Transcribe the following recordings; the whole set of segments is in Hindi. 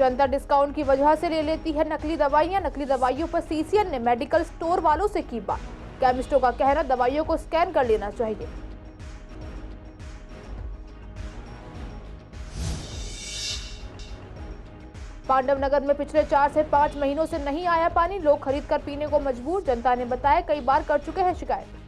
जनता डिस्काउंट की वजह से ले लेती है नकली दवाइयां। नकली दवाइयों पर सीसीएन ने मेडिकल स्टोर वालों से की बात। केमिस्टों का कहना, दवाइयों को स्कैन कर लेना चाहिए। पांडवनगर में पिछले 4 से 5 महीनों से नहीं आया पानी। लोग खरीद कर पीने को मजबूर। जनता ने बताया कई बार कर चुके हैं शिकायत।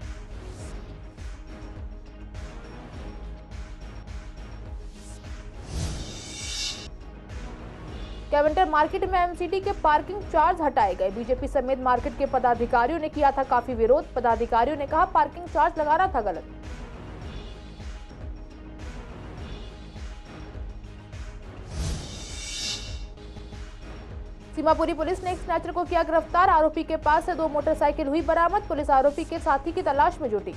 कैवेंटर मार्केट में एमसीडी के पार्किंग चार्ज हटाए गए। बीजेपी समेत मार्केट के पदाधिकारियों ने किया था काफी विरोध। पदाधिकारियों ने कहा पार्किंग चार्ज लगाना था गलत। सीमापुरी पुलिस ने एक स्नैचर को किया गिरफ्तार। आरोपी के पास से 2 मोटरसाइकिल हुई बरामद। पुलिस आरोपी के साथी की तलाश में जुटी।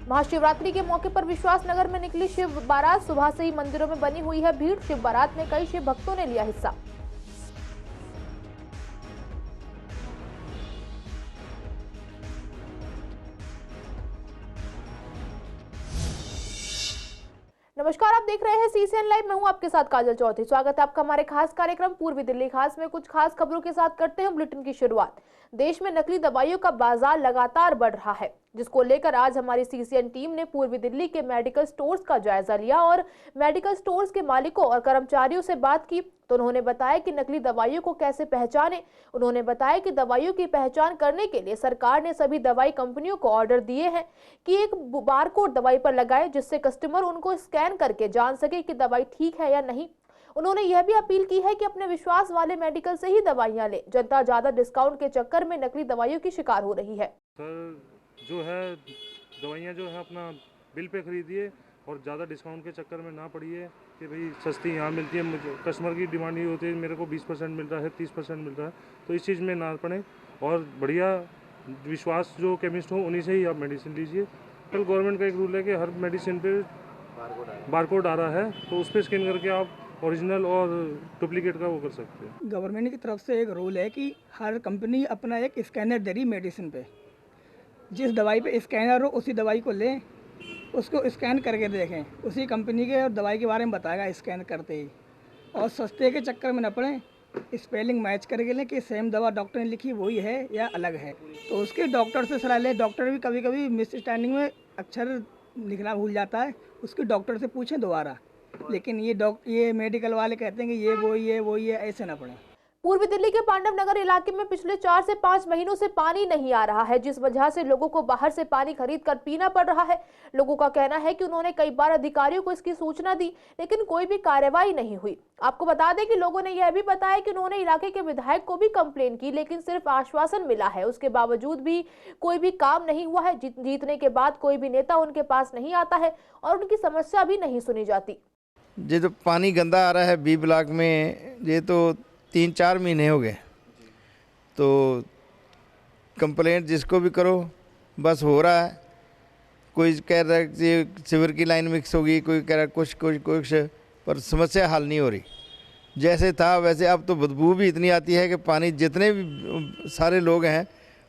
महाशिवरात्रि के मौके पर विश्वास नगर में निकली शिव बारात। सुबह से ही मंदिरों में बनी हुई है भीड़। शिव बारात में कई शिव भक्तों ने लिया हिस्सा। नमस्कार, आप देख रहे हैं सीसीएन लाइव। मैं हूं आपके साथ काजल चौधरी। स्वागत है आपका हमारे खास कार्यक्रम पूर्वी दिल्ली खास में। कुछ खास खबरों के साथ करते हैं बुलेटिन की शुरुआत। देश में नकली दवाइयों का बाजार लगातार बढ़ रहा है, जिसको लेकर आज हमारी सीसीएन टीम ने पूर्वी दिल्ली के मेडिकल स्टोर्स का जायजा लिया और मेडिकल स्टोर्स के मालिकों और कर्मचारियों से बात की। तो उन्होंने बताया कि नकली दवाइयों को कैसे पहचानें। उन्होंने बताया कि दवाइयों की पहचान करने के लिए सरकार ने सभी दवाई कंपनियों को ऑर्डर दिए हैं कि एक बारकोड दवाई पर लगाए, जिससे कस्टमर उनको स्कैन करके जान सके कि दवाई ठीक है या नहीं। उन्होंने यह भी अपील की है कि अपने विश्वास वाले मेडिकल से ही दवाइयां लें। जनता ज्यादा डिस्काउंट के चक्कर में नकली दवाइयों की शिकार हो रही है। सर, जो है दवाइयाँ जो है अपना बिल पे खरीदिए और ज़्यादा डिस्काउंट के चक्कर में ना पड़िए कि भाई सस्ती यहाँ मिलती है। मुझे कस्टमर की डिमांड ये होती है मेरे को 20% मिल रहा है, 30% मिल रहा है, तो इस चीज़ में ना पड़े और बढ़िया विश्वास जो केमिस्ट हो उन्हीं से ही आप मेडिसिन लीजिए। कल गवर्नमेंट का एक रूल है कि हर मेडिसिन पे बारकोड आ रहा है, तो उस पर स्कैन करके आप ओरिजिनल और डुप्लीकेट का वो कर सकते हैं। गवर्नमेंट की तरफ से एक रूल है कि हर कंपनी अपना एक स्कैनर दे रही मेडिसिन पे। जिस दवाई पे स्कैनर हो उसी दवाई को लें, उसको स्कैन करके देखें, उसी कंपनी के और दवाई के बारे में बताएगा स्कैन करते ही। और सस्ते के चक्कर में न पड़ें, स्पेलिंग मैच करके लें कि सेम दवा डॉक्टर ने लिखी वही है या अलग है। तो उसके डॉक्टर से सलाह लें। डॉक्टर भी कभी कभी मिसअंडरस्टैंडिंग में अक्षर लिखना भूल जाता है, उसके डॉक्टर से पूछें दोबारा। लेकिन ये मेडिकल वाले कहते हैं कि ये वही है, ऐसे ना पड़े। पूर्वी दिल्ली के पांडवनगर इलाके में पिछले 4 से 5 महीनों से पानी नहीं आ रहा है, जिस वजह से लोगों को बाहर से पानी खरीद कर पीना पड़ रहा है। लोगों का कहना है कि उन्होंने कई बार अधिकारियों को इसकी सूचना दी, लेकिन कोई भी कार्रवाई नहीं हुई। आपको बता दें कि लोगों ने यह भी बताया कि उन्होंने इलाके के विधायक को भी कंप्लेन की, लेकिन सिर्फ आश्वासन मिला है। उसके बावजूद भी कोई भी काम नहीं हुआ है। जीतने के बाद कोई भी नेता उनके पास नहीं आता है और उनकी समस्या भी नहीं सुनी जाती। ये तो पानी गंदा आ रहा है बी ब्लॉक में, ये तो 3-4 महीने हो गए। तो कंप्लेंट जिसको भी करो बस हो रहा है। कोई कह रहा है कि सीवर की लाइन मिक्स होगी, कोई कह रहा है कुछ, पर समस्या हल नहीं हो रही। जैसे था वैसे अब तो बदबू भी इतनी आती है कि पानी जितने भी सारे लोग हैं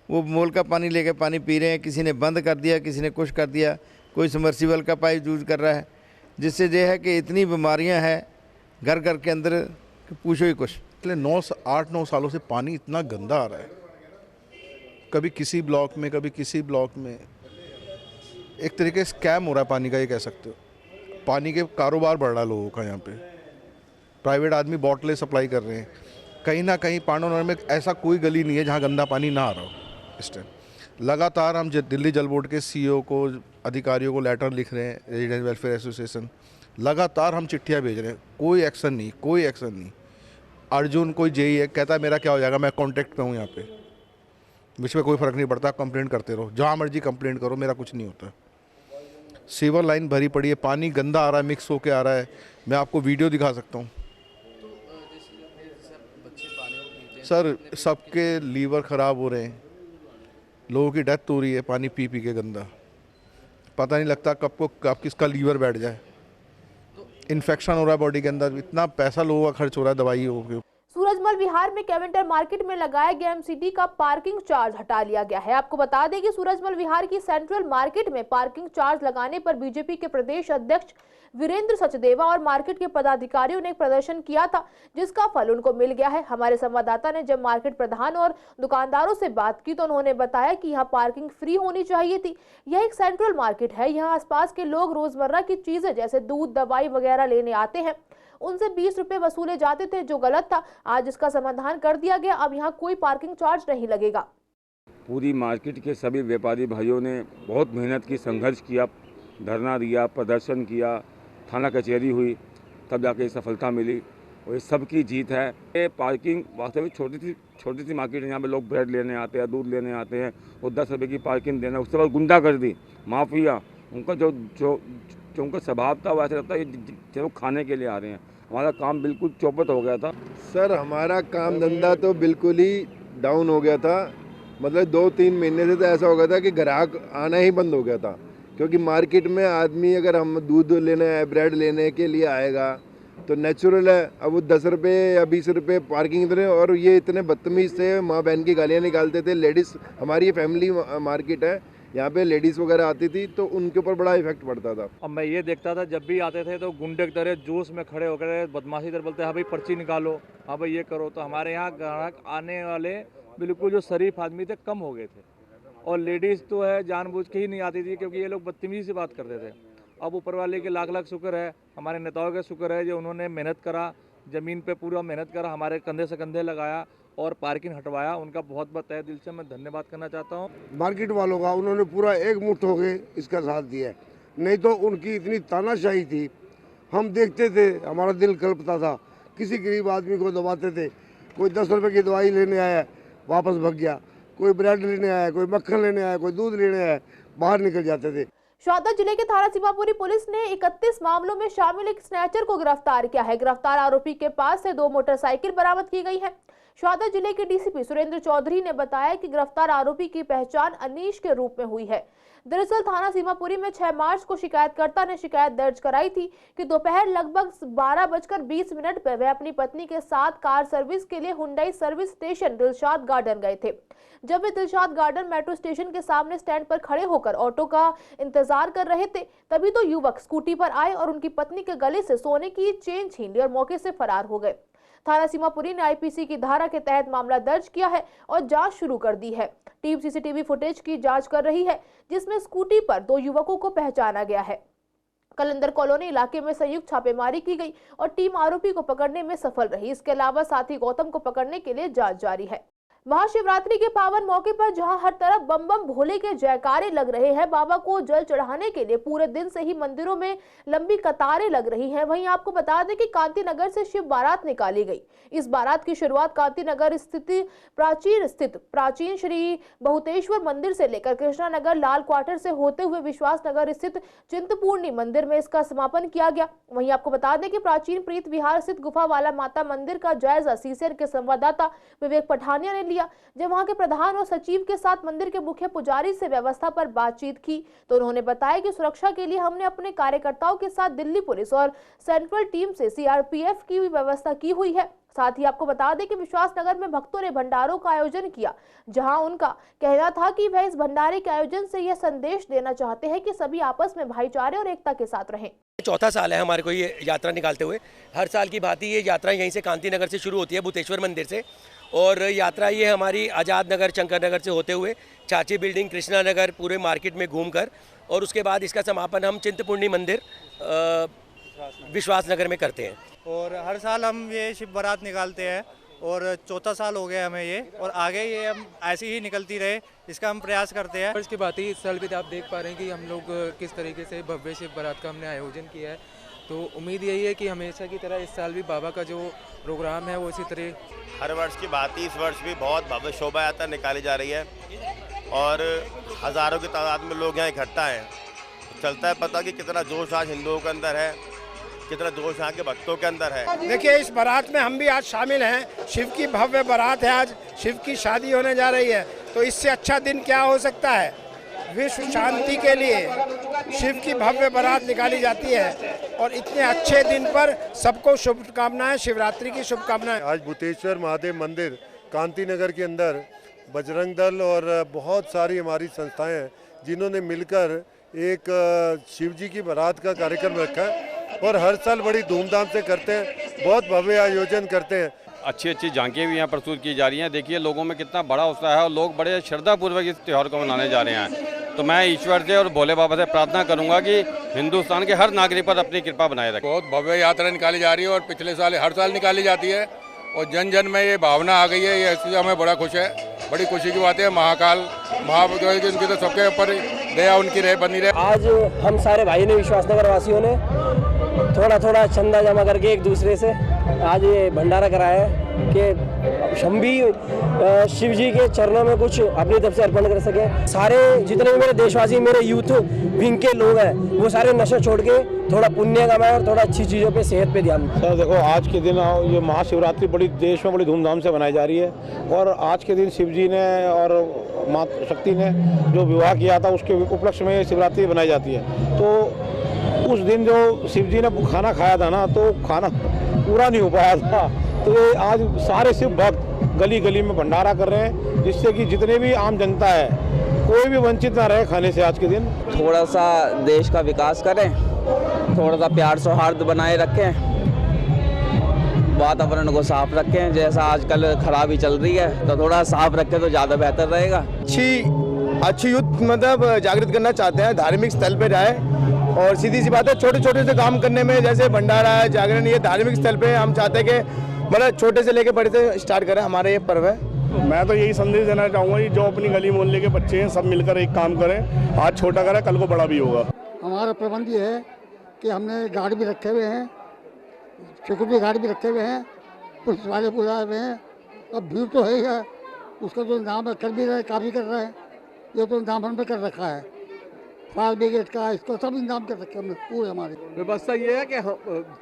वो मोल का पानी लेके पानी पी रहे हैं। किसी ने बंद कर दिया, किसी ने कुछ कर दिया, कोई समर्सिबल का पाइप यूज कर रहा है, जिससे ये है कि इतनी बीमारियां हैं घर घर के अंदर कि पूछो ही कुछ। पिछले 8-9 सालों से पानी इतना गंदा आ रहा है, कभी किसी ब्लॉक में कभी किसी ब्लॉक में। एक तरीके से स्कैम हो रहा है पानी का, ये कह सकते हो। पानी के कारोबार बढ़ रहा है लोगों का। यहाँ पे प्राइवेट आदमी बॉटलें सप्लाई कर रहे हैं। कहीं ना कहीं पांडवनगर में ऐसा कोई गली नहीं है जहाँ गंदा पानी ना आ रहा हो। इस टाइम लगातार हम दिल्ली जल बोर्ड के CEO को, अधिकारियों को लेटर लिख रहे हैं, रेजिडेंट वेलफेयर एसोसिएशन, लगातार हम चिट्ठियाँ भेज रहे हैं, कोई एक्शन नहीं। अर्जुन कोई जेई है, कहता है मेरा क्या हो जाएगा, मैं कॉन्टैक्ट पे हूँ यहाँ पे, मुझ पर कोई फ़र्क नहीं पड़ता, कंप्लेंट करते रहो, जहाँ मर्जी कंप्लेंट करो, मेरा कुछ नहीं होता। सीवर लाइन भरी पड़ी है, पानी गंदा आ रहा है, मिक्स होके आ रहा है। मैं आपको वीडियो दिखा सकता हूँ। सर, सबके लीवर ख़राब हो रहे हैं, लोगों की डेथ हो रही है पानी पी के गंदा। पता नहीं लगता कब किसका लीवर बैठ जाए। इन्फेक्शन हो रहा है बॉडी के अंदर। इतना पैसा लोगों का खर्च हो रहा है दवाइयों के। सूरजमल विहार में कैवेंटर मार्केट में लगाया गया एमसीडी का पार्किंग चार्ज हटा लिया गया है। आपको बता दें कि सूरजमल विहार की सेंट्रल मार्केट में पार्किंग चार्ज लगाने पर बीजेपी के प्रदेश अध्यक्ष वीरेंद्र सचदेवा और मार्केट के पदाधिकारियों ने एक प्रदर्शन किया था, जिसका फल उनको मिल गया है। हमारे संवाददाता ने जब मार्केट प्रधान और दुकानदारों से बात की तो उन्होंने बताया कि यहाँ पार्किंग फ्री होनी चाहिए थी। यह एक सेंट्रल मार्केट है, यहाँ आसपास के लोग रोजमर्रा की चीजें जैसे दूध, दवाई वगैरह लेने आते हैं। उनसे 20 रुपए वसूले जाते थे, जो गलत था। आज इसका समाधान कर दिया गया, अब यहाँ कोई पार्किंग चार्ज नहीं लगेगा। पूरी मार्केट के सभी व्यापारी भाइयों ने बहुत मेहनत की, संघर्ष किया, धरना दिया, प्रदर्शन किया, थाना कचहरी हुई, तब जाके सफलता मिली और ये सबकी जीत है। ये पार्किंग वास्तविक छोटी सी मार्केट है, यहाँ पे लोग ब्रेड लेने आते हैं, दूध लेने आते हैं और 10 रुपये की पार्किंग देना। उसके बाद गुंडागर्दी, माफिया, उनका जो उनका स्वभाव था वो ऐसा लगता है कि वो खाने के लिए आ रहे हैं। हमारा काम बिल्कुल चौपट हो गया था। सर हमारा काम धंधा तो बिल्कुल ही डाउन हो गया था। मतलब 2-3 महीने से तो ऐसा हो गया था कि ग्राहक आना ही बंद हो गया था, क्योंकि मार्केट में आदमी अगर हम दूध लेने ब्रेड लेने के लिए आएगा तो नेचुरल है, अब वो 10 रुपये या 20 रुपये पार्किंग देने। और ये इतने बदतमीज़ से माँ बहन की गालियाँ निकालते थे। लेडीज़, हमारी फैमिली मार्केट है, यहाँ पे लेडीज़ वगैरह आती थी तो उनके ऊपर बड़ा इफेक्ट पड़ता था। अब मैं ये देखता था जब भी आते थे तो गुंडे की तरह जोश में खड़े होकर बदमाशी तरह बोलते, हाँ भाई पर्ची निकालो, हाँ भाई ये करो। तो हमारे यहाँ ग्राहक आने वाले बिल्कुल जो शरीफ आदमी थे कम हो गए थे, और लेडीज़ तो है जानबूझ के ही नहीं आती थी, क्योंकि ये लोग बदतमीजी से बात करते थे। अब ऊपर वाले के लाख लाख शुक्र है, हमारे नेताओं का शुक्र है जो उन्होंने मेहनत करा, ज़मीन पे पूरा मेहनत करा, हमारे कंधे से कंधे लगाया और पार्किंग हटवाया। उनका बहुत बहुत तहे दिल से मैं धन्यवाद करना चाहता हूँ। मार्केट वालों का उन्होंने पूरा एकमुठ होकर इसका साथ दिया, नहीं तो उनकी इतनी तानाशाही थी, हम देखते थे हमारा दिल कल्पता था। किसी गरीब आदमी को दबाते थे, कोई 10 रुपये की दवाई लेने आया वापस भाग गया, कोई ब्रेड लेने आया, कोई मक्खन लेने आया, कोई दूध लेने आया, बाहर निकल जाते थे। शाहदा जिले के थाना सीमापुरी पुलिस ने 31 मामलों में शामिल एक स्नैचर को गिरफ्तार किया है। गिरफ्तार आरोपी के पास से 2 मोटरसाइकिल बरामद की गई है। शाहदा जिले के डीसीपी सुरेंद्र चौधरी ने बताया कि गिरफ्तार आरोपी की पहचान अनीश के रूप में हुई है। दरअसल थाना सीमापुरी में 6 मार्च को शिकायतकर्ता ने शिकायत दर्ज कराई थी कि दोपहर लगभग 12:20 पर वह अपनी पत्नी के साथ कार सर्विस के लिए Hyundai service station Dilshad garden गए थे। जब वे दिलशाद गार्डन मेट्रो स्टेशन के सामने स्टैंड पर खड़े होकर ऑटो का इंतजार कर रहे थे, तभी तो युवक स्कूटी पर आए और उनकी पत्नी के गले से सोने की चेन छीन ली और मौके से फरार हो गए। थाना सीमापुरी ने आईपीसी की धारा के तहत मामला दर्ज किया है और जांच शुरू कर दी है। टीम सीसीटीवी फुटेज की जांच कर रही है, जिसमें स्कूटी पर 2 युवकों को पहचाना गया है। कलंदर कॉलोनी इलाके में संयुक्त छापेमारी की गई और टीम आरोपी को पकड़ने में सफल रही। इसके अलावा साथी गौतम को पकड़ने के लिए जांच जारी है। महाशिवरात्रि के पावन मौके पर जहां हर तरफ बम बम भोले के जयकारे लग रहे हैं, बाबा को जल चढ़ाने के लिए पूरे दिन से ही मंदिरों में लंबी कतारें लग रही हैं। वहीं आपको बता दें कि कांति नगर से शिव बारात निकाली गई। इस बारात की शुरुआत कांति नगर स्थित प्राचीन श्री बहुतेश्वर मंदिर से लेकर कृष्णा नगर लाल क्वार्टर से होते हुए विश्वास नगर स्थित चिंतपूर्णी मंदिर में इसका समापन किया गया। वहीं आपको बता दें कि प्राचीन प्रीत विहार स्थित गुफा वाला माता मंदिर का जायजा सीसीएन के संवाददाता विवेक पठानिया ने लिया। जब वहां के प्रधान और सचिव के साथ मंदिर के मुख्य पुजारी से व्यवस्था पर बातचीत की तो उन्होंने बताया कि सुरक्षा के लिए हमने अपने कार्यकर्ताओं के साथ दिल्ली पुलिस और सेंट्रल टीम से सीआरपीएफ की व्यवस्था की हुई है। साथ ही आपको बता दें कि विश्वास नगर में भक्तों ने भंडारों का आयोजन किया, जहां उनका कहना था कि वह इस भंडारे के आयोजन से यह संदेश देना चाहते हैं कि सभी आपस में भाईचारे और एकता के साथ रहें। चौथा साल है हमारे को ये यात्रा निकालते हुए। हर साल की भांति ये यात्रा यहीं से कांति नगर से शुरू होती है, भूतेश्वर मंदिर से, और यात्रा ये हमारी आज़ाद नगर, शंकर नगर से होते हुए चाची बिल्डिंग, कृष्णा नगर, पूरे मार्केट में घूमकर, और उसके बाद इसका समापन हम चिंतपूर्णी मंदिर विश्वास नगर में करते हैं। और हर साल हम ये शिव बारात निकालते हैं और चौथा साल हो गया हमें ये, और आगे ये हम ऐसी ही निकलती रहे, इसका हम प्रयास करते हैं। इसके बाद ही इस साल भी आप देख पा रहे हैं कि हम लोग किस तरीके से भव्य शिव बारात का हमने आयोजन किया है। तो उम्मीद यही है कि हमेशा की तरह इस साल भी बाबा का जो प्रोग्राम है वो इसी तरह हर वर्ष की बात ही इस वर्ष भी बहुत भव्य शोभा यात्रा निकाली जा रही है और हज़ारों की तादाद में लोग यहाँ इकट्ठा हैं। चलता है पता कि कितना जोश आज हिंदुओं के अंदर है, कितना जोश यहाँ के भक्तों के अंदर है। देखिए, इस बारात में हम भी आज शामिल हैं। शिव की भव्य बारात है, आज शिव की शादी होने जा रही है, तो इससे अच्छा दिन क्या हो सकता है। विश्व शांति के लिए शिव की भव्य बारात निकाली जाती है और इतने अच्छे दिन पर सबको शुभकामनाएं, शिवरात्रि की शुभकामनाएं। आज भूतेश्वर महादेव मंदिर कांति नगर के अंदर बजरंग दल और बहुत सारी हमारी संस्थाएं हैं जिन्होंने मिलकर एक शिव जी की बारात का कार्यक्रम रखा है और हर साल बड़ी धूमधाम से करते हैं, बहुत भव्य आयोजन करते हैं। अच्छी अच्छी झांकियाँ भी यहाँ प्रस्तुत की जा रही हैं। देखिए लोगों में कितना बड़ा उत्साह है और लोग बड़े श्रद्धापूर्वक इस त्यौहार को मनाने जा रहे हैं। तो मैं ईश्वर से और भोले बाबा से प्रार्थना करूंगा कि हिंदुस्तान के हर नागरिक पर अपनी कृपा बनाए रखें। बहुत भव्य यात्रा निकाली जा रही है और पिछले साल हर साल निकाली जाती है और जन जन में ये भावना आ गई है, ये इससे हमें बड़ा खुश है, बड़ी खुशी की बात है। महाकाल महाबली उनकी तो सबके ऊपर दया उनकी रहे बनी रहे। आज हम सारे भाई ने विश्वासनगर वासियों ने थोड़ा थोड़ा चंदा जमा करके एक दूसरे से आज ये भंडारा कराया है कि हम भी शिव जी के चरणों में कुछ अपनी तरफ से अर्पण कर सकें। सारे जितने भी मेरे देशवासी, मेरे यूथ विंग के लोग हैं, वो सारे नशे छोड़ के थोड़ा पुण्य कमाएं और थोड़ा अच्छी चीज़ों पे, सेहत पे ध्यान दें। सर देखो, आज के दिन ये महाशिवरात्रि बड़ी देश में बड़ी धूमधाम से मनाई जा रही है और आज के दिन शिव जी ने और माँ शक्ति ने जो विवाह किया था उसके उपलक्ष्य में शिवरात्रि बनाई जाती है। तो उस दिन जो शिव जी ने खाना खाया था ना, तो खाना पूरा नहीं हो पाया था, तो ये आज सारे शिव भक्त गली गली में भंडारा कर रहे हैं जिससे कि जितने भी आम जनता है कोई भी वंचित ना रहे खाने से। आज के दिन थोड़ा सा देश का विकास करें, थोड़ा सा प्यार सौहार्द बनाए रखें, वातावरण को साफ रखें। जैसा आजकल खराबी चल रही है तो थोड़ा साफ रखें तो ज़्यादा बेहतर रहेगा। अच्छी यूथ मतलब जागृत करना चाहते हैं, धार्मिक स्थल पे जाए और सीधी सी बात है छोटे छोटे से काम करने में, जैसे भंडारा है, जागरण, ये धार्मिक स्थल पे हम चाहते हैं कि मतलब छोटे से लेके बड़े से स्टार्ट करें, हमारे ये पर्व है। मैं तो यही संदेश देना चाहूँगा कि जो अपनी गली मोहल्ले के बच्चे हैं सब मिलकर एक काम करें, आज छोटा करें कल को बड़ा भी होगा। हमारा प्रबंध ये है कि हमने गार्ड भी रखे हुए हैं, सिक्योरिटी गार्ड भी रखे हुए हैं, पुलिस वाले बुलाए हुए हैं। अब भीड़ तो है ही है, उसका जो नाम कर भी रहे, काफ़ी कर रहे हैं, ये तो नाम हमने कर रखा है, फायर ब्रिगेड का, इसको सब इंतजाम कर रखे हमने पूरे। हमारी व्यवस्था ये है कि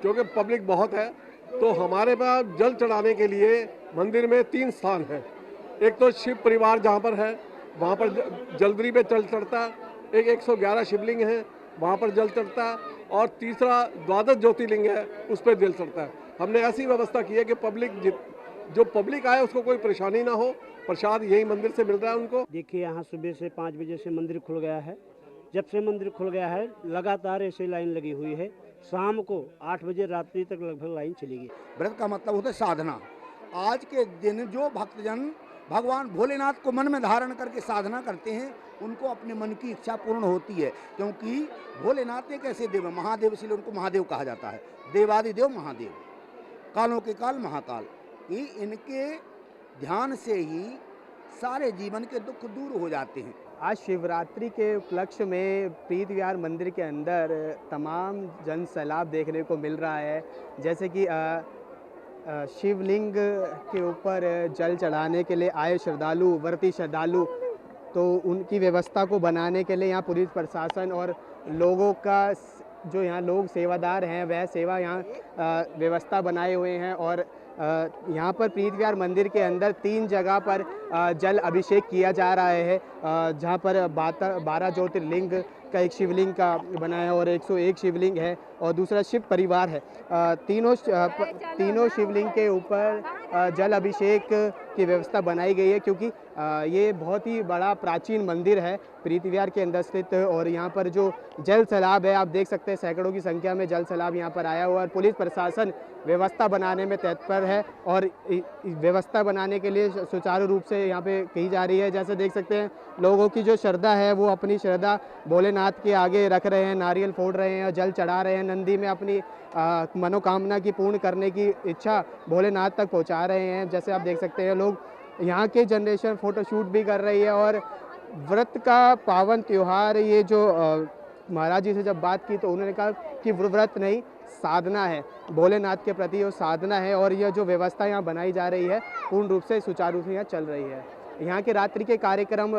क्योंकि पब्लिक बहुत है तो हमारे पास जल चढ़ाने के लिए मंदिर में 3 स्थान हैं। एक तो शिव परिवार जहाँ पर है वहाँ पर जलदरी पे जल चढ़ता है, एक 111 शिवलिंग है वहाँ पर जल चढ़ता है और तीसरा 12 ज्योतिर्लिंग है उस पर जल चढ़ता है। हमने ऐसी व्यवस्था की है कि जो पब्लिक आए उसको कोई परेशानी ना हो, प्रसाद यही मंदिर से मिल रहा है उनको। देखिए यहाँ सुबह से 5 बजे से मंदिर खुल गया है। जब से मंदिर खुल गया है लगातार ऐसे लाइन लगी हुई है, शाम को 8 बजे रात्रि तक लगभग लाइन चलेगी। व्रत का मतलब होता है साधना। आज के दिन जो भक्तजन भगवान भोलेनाथ को मन में धारण करके साधना करते हैं उनको अपने मन की इच्छा पूर्ण होती है, क्योंकि भोलेनाथ एक ऐसे देव, महादेव इसलिए उनको महादेव कहा जाता है, देवादिदेव महादेव, कालों के काल महाकाल। कि इनके ध्यान से ही सारे जीवन के दुख दूर हो जाते हैं। आज शिवरात्रि के उपलक्ष्य में प्रीत विहार मंदिर के अंदर तमाम जन सैलाब देखने को मिल रहा है। जैसे कि शिवलिंग के ऊपर जल चढ़ाने के लिए आए श्रद्धालु, व्रती श्रद्धालु, तो उनकी व्यवस्था को बनाने के लिए यहाँ पुलिस प्रशासन और लोगों का जो यहाँ लोग सेवादार हैं वह सेवा यहाँ व्यवस्था बनाए हुए हैं। और यहाँ पर प्रीत विहार मंदिर के अंदर 3 जगह पर जल अभिषेक किया जा रहा है, जहाँ पर 12 ज्योतिर्लिंग का एक शिवलिंग का बना है और 101 शिवलिंग है और दूसरा शिव परिवार है। तीनों शिवलिंग के ऊपर जल अभिषेक की व्यवस्था बनाई गई है, क्योंकि ये बहुत ही बड़ा प्राचीन मंदिर है प्रीत विहार के अंदर स्थित। और यहाँ पर जो जल सैलाब है आप देख सकते हैं, सैकड़ों की संख्या में जल सैलाब यहाँ पर आया हुआ है। पुलिस प्रशासन व्यवस्था बनाने में तत्पर है और व्यवस्था बनाने के लिए सुचारू रूप से यहाँ पे की जा रही है। जैसे देख सकते हैं लोगों की जो श्रद्धा है वो अपनी श्रद्धा भोलेनाथ के आगे रख रहे हैं, नारियल फोड़ रहे हैं और जल चढ़ा रहे हैं, नंदी में अपनी मनोकामना की पूर्ण करने की इच्छा भोलेनाथ तक पहुँचा रहे हैं। जैसे आप देख सकते हैं लोग यहाँ के जनरेशन फ़ोटोशूट भी कर रही है। और व्रत का पावन त्यौहार, ये जो महाराज जी से जब बात की तो उन्होंने कहा कि व्रत नहीं साधना है, भोलेनाथ के प्रति वो साधना है। और यह जो व्यवस्था यहाँ बनाई जा रही है पूर्ण रूप से सुचारू रूप से यहाँ चल रही है। यहाँ के रात्रि के कार्यक्रम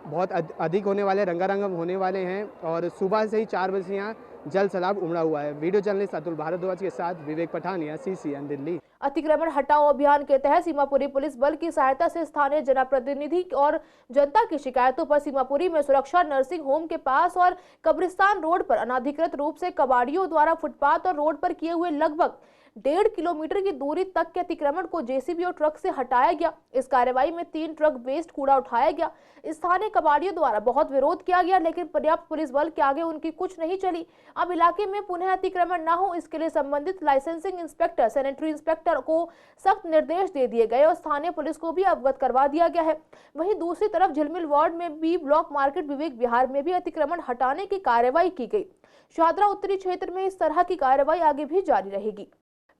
बहुत अधिक होने वाले, रंगारंग होने वाले हैं और सुबह से ही 4 बजे से यहाँ जल सैलाब उमड़ा हुआ है। वीडियो जर्नलिस्ट अतुल भारद्वाज के साथ विवेक पठानिया, CCN दिल्ली। अतिक्रमण हटाओ अभियान के तहत सीमापुरी पुलिस बल की सहायता से स्थानीय जनप्रतिनिधि और जनता की शिकायतों पर सीमापुरी में सुरक्षा नर्सिंग होम के पास और कब्रिस्तान रोड पर अनाधिकृत रूप से कबाड़ियों द्वारा फुटपाथ और रोड पर किए हुए लगभग 1.5 किलोमीटर की दूरी तक के अतिक्रमण को जेसीबी और ट्रक से हटाया गया। इस कार्रवाई में 3 ट्रक वेस्ट कूड़ा उठाया गया। स्थानीय कबाड़ियों द्वारा बहुत विरोध किया गया, लेकिन पर्याप्त पुलिस बल के आगे उनकी कुछ नहीं चली। अब इलाके में पुनः अतिक्रमण न हो, इसके लिए संबंधित लाइसेंसिंग इंस्पेक्टर, सैनिटरी इंस्पेक्टर को सख्त निर्देश दे दिए गए और स्थानीय पुलिस को भी अवगत करवा दिया गया है। वहीं दूसरी तरफ झिलमिल वार्ड में B block market Vivek Vihar में भी अतिक्रमण हटाने की कार्रवाई की गई। शाहदरा उत्तरी क्षेत्र में इस तरह की कार्रवाई आगे भी जारी रहेगी।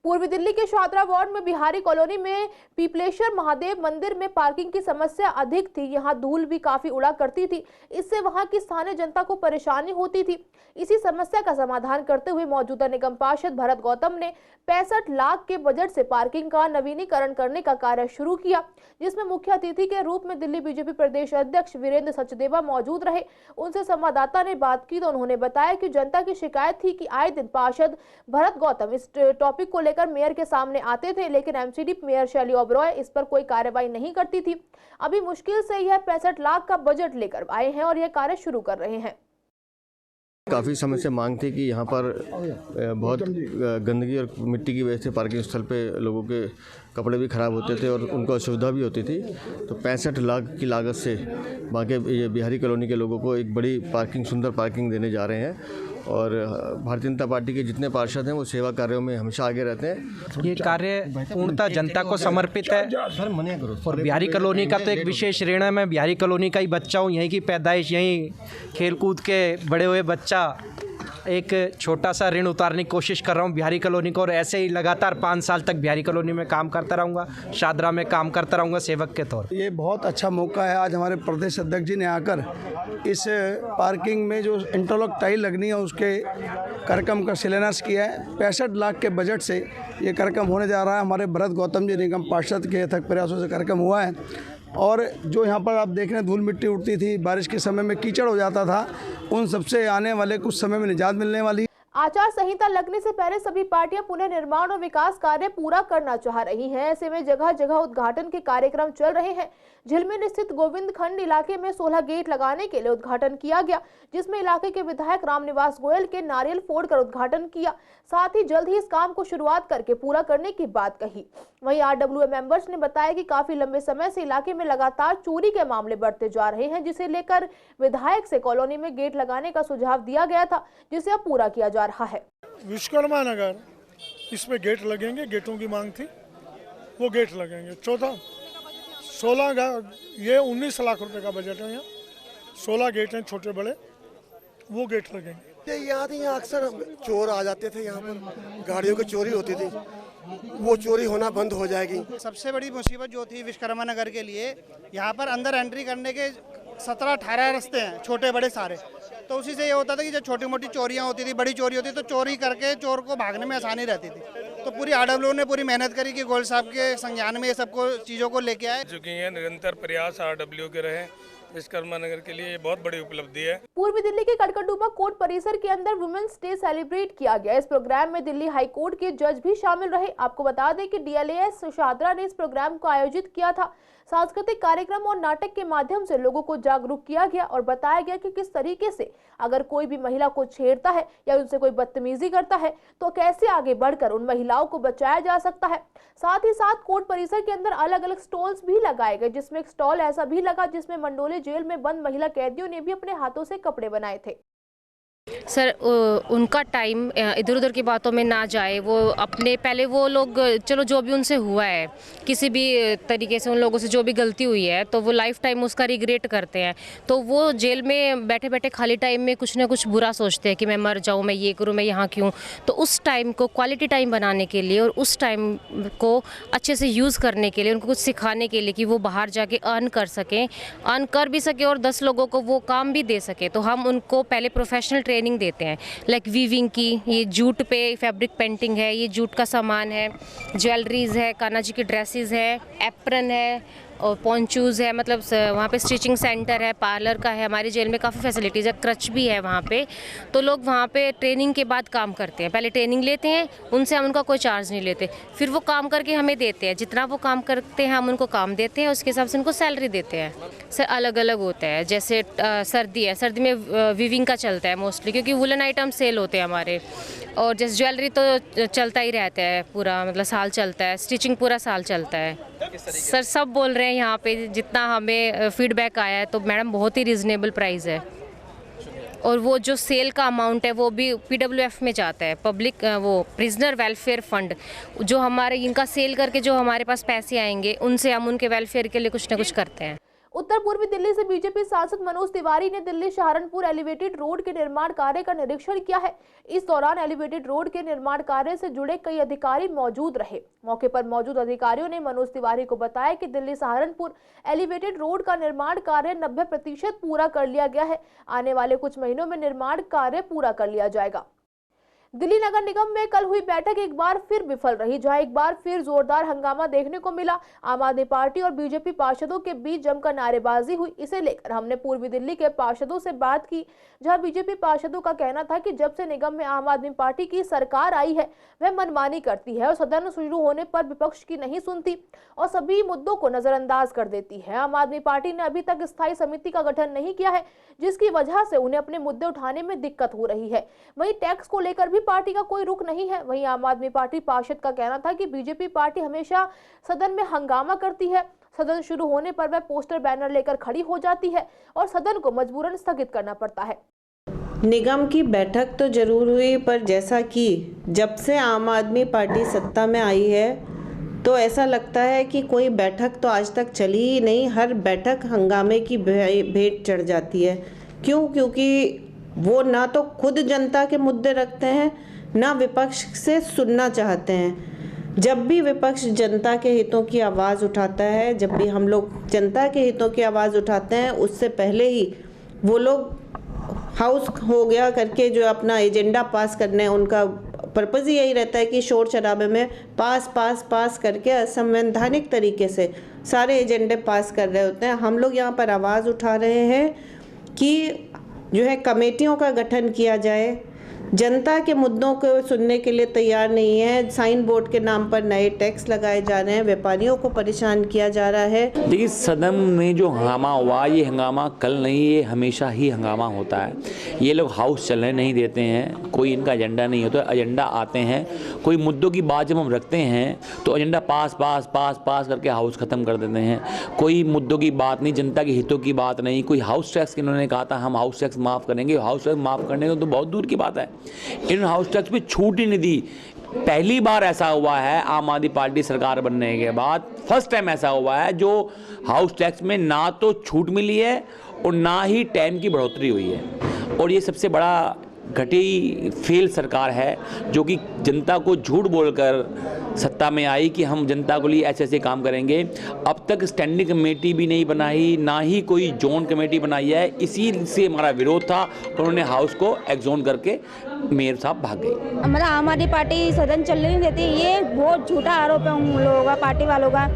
पूर्वी दिल्ली के शाहदरा वार्ड में बिहारी कॉलोनी में पीपलेश्वर महादेव मंदिर में पार्किंग की समस्या अधिक थी। यहां धूल भी काफी उड़ा करती थी, इससे वहां की स्थानीय जनता को परेशानी होती थी। इसी समस्या का समाधान करते हुए मौजूदा निगम पार्षद भरत गौतम ने 65 लाख के बजट से पार्किंग का नवीनीकरण करने का कार्य शुरू किया, जिसमें मुख्य अतिथि के रूप में दिल्ली बीजेपी प्रदेश अध्यक्ष वीरेंद्र सचदेवा मौजूद रहे। उनसे संवाददाता ने बात की तो उन्होंने बताया कि जनता की शिकायत थी कि आए दिन पार्षद भरत गौतम इस टॉपिक को लेकर मेयर के सामने आते थे, लेकिन एमसीडी मेयर शैली ओबरॉय इस पर कोई कार्रवाई नहीं करती थी। अभी मुश्किल से यह 65 लाख का बजट लेकर आए हैं और यह कार्य शुरू कर रहे हैं। काफ़ी समय से मांग थी कि यहाँ पर बहुत गंदगी और मिट्टी की वजह से पार्किंग स्थल पे लोगों के कपड़े भी ख़राब होते थे और उनको असुविधा भी होती थी। तो 65 लाख की लागत से वहाँ के ये बिहारी कॉलोनी के लोगों को एक बड़ी पार्किंग, सुंदर पार्किंग देने जा रहे हैं। और भारतीय जनता पार्टी के जितने पार्षद हैं वो सेवा कार्यों में हमेशा आगे रहते हैं। ये कार्य पूर्णतः जनता को समर्पित है और बिहारी कॉलोनी का तो एक विशेष ऋण है। मैं बिहारी कॉलोनी का ही बच्चा हूँ, यहीं की पैदाइश, यहीं खेलकूद के बड़े हुए बच्चा। एक छोटा सा ऋण उतारने की कोशिश कर रहा हूँ बिहारी कॉलोनी को और ऐसे ही लगातार 5 साल तक बिहारी कॉलोनी में काम करता रहूँगा, शाहदरा में काम करता रहूँगा सेवक के तौर। ये बहुत अच्छा मौका है आज हमारे प्रदेश अध्यक्ष जी ने आकर इस पार्किंग में जो इंटरलॉक टाइल लगनी है उसके कार्यक्रम का शिलान्यास किया है। 65 लाख के बजट से ये कार्यक्रम होने जा रहा है। हमारे भरत गौतम जी निगम पार्षद के अथक प्रयासों से कार्यक्रम हुआ है। और जो यहाँ पर आप देख रहे हैं धूल मिट्टी उड़ती थी, बारिश के समय में कीचड़ हो जाता था, उन सबसे आने वाले कुछ समय में निजात मिलने वाली। आचार संहिता लगने से पहले सभी पार्टियां पुनः निर्माण और विकास कार्य पूरा करना चाह रही हैं। ऐसे में जगह जगह उद्घाटन के कार्यक्रम चल रहे हैं। झिलमिल स्थित गोविंद खंड इलाके में 16 गेट लगाने के लिए उद्घाटन किया गया, जिसमें इलाके के विधायक रामनिवास गोयल के नारियल फोड़कर उद्घाटन किया। साथ ही जल्द ही इस काम को शुरुआत करके पूरा करने की बात कही। वहीं RWA मेंबर्स ने बताया कि काफी लंबे समय से इलाके में लगातार चोरी के मामले बढ़ते जा रहे हैं, जिसे लेकर विधायक से कॉलोनी में गेट लगाने का सुझाव दिया गया था, जिसे अब पूरा किया जा रहा है। विश्वकर्मा नगर इसमें गेट लगेंगे, गेटों की मांग थी, वो गेट लगेंगे। 16 ये 19 लाख रुपए का बजट है। यहाँ 16 गेट हैं छोटे बड़े, वो गेट लगेंगे। यहाँ अक्सर चोर आ जाते थे, यहाँ पर गाड़ियों की चोरी होती थी, वो चोरी होना बंद हो जाएगी। सबसे बड़ी मुसीबत जो थी विश्वकर्मा नगर के लिए, यहाँ पर अंदर एंट्री करने के 17-18 रास्ते हैं, छोटे बड़े सारे। तो उसी से ये होता था कि जब छोटी मोटी चोरियां होती थी, बड़ी चोरी होती तो चोरी करके चोर को भागने में आसानी रहती थी। तो पूरी RWA ने पूरी मेहनत करी कि गोयल साहब के संज्ञान में ये सबको चीज़ों को लेके आए। चुकी है, निरंतर प्रयास RWA के रहे विश्वकर्मा नगर के लिए, ये बहुत बड़ी उपलब्धि है। पूर्वी दिल्ली के कड़कड़डूबा कोर्ट परिसर के अंदर वुमेन्स डे सेलिब्रेट किया गया। इस प्रोग्राम में दिल्ली हाई कोर्ट के जज भी शामिल रहे। आपको बता दें कि DLAS शाहदरा ने इस प्रोग्राम को आयोजित किया था। सांस्कृतिक कार्यक्रम और नाटक के माध्यम से लोगों को जागरूक किया गया और बताया गया कि किस तरीके से अगर कोई भी महिला को छेड़ता है या उनसे कोई बदतमीजी करता है तो कैसे आगे बढ़कर उन महिलाओं को बचाया जा सकता है। साथ ही साथ कोर्ट परिसर के अंदर अलग अलग स्टॉल्स भी लगाए गए, जिसमें एक स्टॉल ऐसा भी लगा जिसमें मंडोले जेल में बंद महिला कैदियों ने भी अपने हाथों से कपड़े बनाए थे। सर, उनका टाइम इधर उधर की बातों में ना जाए, वो अपने पहले वो लोग चलो जो भी उनसे हुआ है किसी भी तरीके से, उन लोगों से जो भी गलती हुई है तो वो लाइफ टाइम उसका रिग्रेट करते हैं। तो वो जेल में बैठे बैठे खाली टाइम में कुछ ना कुछ बुरा सोचते हैं कि मैं मर जाऊँ, मैं ये करूँ, मैं यहाँ क्यों। तो उस टाइम को क्वालिटी टाइम बनाने के लिए और उस टाइम को अच्छे से यूज़ करने के लिए, उनको कुछ सिखाने के लिए कि वो बाहर जाके अर्न कर सकें, अर्न कर भी सके और 10 लोगों को वो काम भी दे सके। तो हम उनको पहले प्रोफेशनल ट्रेनिंग देते हैं, लाइक वीविंग की, ये जूट पे फैब्रिक पेंटिंग है, ये जूट का सामान है, ज्वेलरीज है, कान्हा जी की ड्रेसेस है, एप्रन है और पॉन्चूज़ है, मतलब वहाँ पे स्टिचिंग सेंटर है, पार्लर का है, हमारी जेल में काफ़ी फैसिलिटीज़ है, क्रच भी है वहाँ पे। तो लोग वहाँ पे ट्रेनिंग के बाद काम करते हैं, पहले ट्रेनिंग लेते हैं, उनसे हम उनका कोई चार्ज नहीं लेते, फिर वो काम करके हमें देते हैं, जितना वो काम करते हैं हम उनको काम देते हैं, उसके हिसाब से उनको सैलरी देते हैं। सर अलग अलग होता है, जैसे सर्दी है, सर्दी में वीविंग का चलता है मोस्टली, क्योंकि वुलन आइटम सेल होते हैं हमारे, और जैसे ज्वेलरी तो चलता ही रहता है पूरा, मतलब साल चलता है, स्टिचिंग पूरा साल चलता है। सर सब बोल रहे हैं यहाँ पे, जितना हमें फीडबैक आया है तो मैडम बहुत ही रिजनेबल प्राइस है, और वो जो सेल का अमाउंट है वो भी PWF में जाता है, पब्लिक वो प्रिजनर वेलफेयर फंड, जो हमारे इनका सेल करके जो हमारे पास पैसे आएंगे उनसे हम उनके वेलफेयर के लिए कुछ ना कुछ करते हैं। उत्तर पूर्वी दिल्ली से बीजेपी सांसद मनोज तिवारी ने दिल्ली सहारनपुर एलिवेटेड रोड के निर्माण कार्य का निरीक्षण किया है। इस दौरान एलिवेटेड रोड के निर्माण कार्य से जुड़े कई अधिकारी मौजूद रहे। मौके पर मौजूद अधिकारियों ने मनोज तिवारी को बताया कि दिल्ली सहारनपुर एलिवेटेड रोड का निर्माण कार्य 90% पूरा कर लिया गया है। आने वाले कुछ महीनों में निर्माण कार्य पूरा कर लिया जाएगा। दिल्ली नगर निगम में कल हुई बैठक एक बार फिर विफल रही, जहां एक बार फिर जोरदार हंगामा देखने को मिला। आम आदमी पार्टी और बीजेपी पार्षदों के बीच जमकर नारेबाजी हुई। इसे लेकर हमने पूर्वी दिल्ली के पार्षदों से बात की, जहां बीजेपी पार्षदों का कहना था कि जब से निगम में आम आदमी पार्टी की सरकार आई है वह मनमानी करती है और सदन शुरू होने पर विपक्ष की नहीं सुनती और सभी मुद्दों को नजरअंदाज कर देती है। आम आदमी पार्टी ने अभी तक स्थायी समिति का गठन नहीं किया है, जिसकी वजह से उन्हें अपने मुद्दे उठाने में दिक्कत हो रही है। वहीं टैक्स को लेकर भी पार्टी का कोई रुख नहीं है। वहीं आम आदमी पार्टी पार्षद का कहना था कि बीजेपी पार्टी हमेशा सदन में हंगामा करती है, सदन शुरू होने पर वह पोस्टर बैनर लेकर खड़ी हो जाती है और सदन को मजबूरन स्थगित करना पड़ता है। निगम की बैठक तो जरूर हुई, पर जैसा कि जब से आम आदमी पार्टी सत्ता में आई है तो ऐसा लगता है कि कोई बैठक तो आज तक चली ही नहीं। हर बैठक हंगामे की भेंट चढ़ जाती है। क्यों? क्योंकि वो ना तो खुद जनता के मुद्दे रखते हैं, ना विपक्ष से सुनना चाहते हैं। जब भी विपक्ष जनता के हितों की आवाज़ उठाता है, जब भी हम लोग जनता के हितों की आवाज़ उठाते हैं, उससे पहले ही वो लोग हाउस हो गया करके जो अपना एजेंडा पास करने हैं, उनका पर्पज़ ही यही रहता है कि शोर शराबे में पास करके असंवैधानिक तरीके से सारे एजेंडे पास कर रहे होते हैं। हम लोग यहाँ पर आवाज़ उठा रहे हैं कि जो है कमेटियों का गठन किया जाए। जनता के मुद्दों को सुनने के लिए तैयार नहीं है। साइन बोर्ड के नाम पर नए टैक्स लगाए जा रहे हैं, व्यापारियों को परेशान किया जा रहा है। देखिए, सदन में जो हंगामा हुआ, ये हंगामा कल नहीं, ये हमेशा ही हंगामा होता है। ये लोग हाउस चलने नहीं देते हैं, कोई इनका एजेंडा नहीं होता। एजेंडा आते हैं, कोई मुद्दों की बात जब हम रखते हैं तो एजेंडा पास करके हाउस ख़त्म कर देते हैं। कोई मुद्दों की बात नहीं, जनता के हितों की बात नहीं। कोई हाउस टैक्स, इन्होंने कहा था हम हाउस टैक्स माफ़ करेंगे, हाउस टैक्स माफ़ करने को तो बहुत दूर की बात है। इन हाउस टैक्स पे छूट ही नहीं दी। पहली बार ऐसा हुआ है आम आदमी पार्टी सरकार बनने के बाद, फर्स्ट टाइम ऐसा हुआ है जो हाउस टैक्स में ना तो छूट मिली है और ना ही टाइम की बढ़ोतरी हुई है। और ये सबसे बड़ा घटी फेल सरकार है जो कि जनता को झूठ बोलकर सत्ता में आई कि हम जनता के लिए ऐसे ऐसे काम करेंगे। अब तक स्टैंडिंग कमेटी भी नहीं बनाई, ना ही कोई जोन कमेटी बनाई है। इसी से हमारा विरोध था। उन्होंने हाउस को एग्जोन करके मेयर साहब भाग गए। हमारा आम आदमी पार्टी सदन चलने नहीं देती, ये बहुत झूठा आरोप है उन लोगों का, पार्टी वालों का।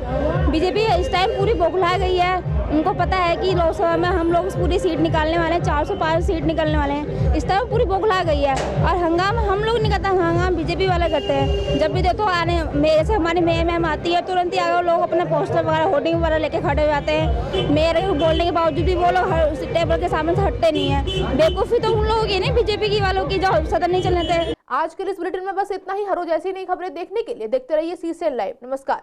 बीजेपी इस टाइम पूरी बौखला गई है। उनको पता है कि लोकसभा में हम लोग पूरी सीट निकालने वाले हैं, 405 सीट निकलने वाले हैं। इस टाइम पूरी बौखला गई है और हंगामा हम लोग नहीं करते, हंगामा बीजेपी वाले करते हैं। जब भी देखो आने मेरे से हमारी मेयर मैम आती है, तुरंत ही आगे लोग अपने पोस्टर वगैरह होर्डिंग वगैरह लेके खड़े हो जाते हैं। मेयर बोलने के बावजूद भी वो लोग हर टेबल के सामने से हटते नहीं है। बेवकूफ़ी तो उन लोगों की नहीं, बीजेपी की वालों की, जो सदन नहीं चलने थे। आज के इस बुलेटिन में बस इतना ही। हर रोज ऐसी नई खबरें देखने के लिए देखते रहिए CCN लाइव। नमस्कार।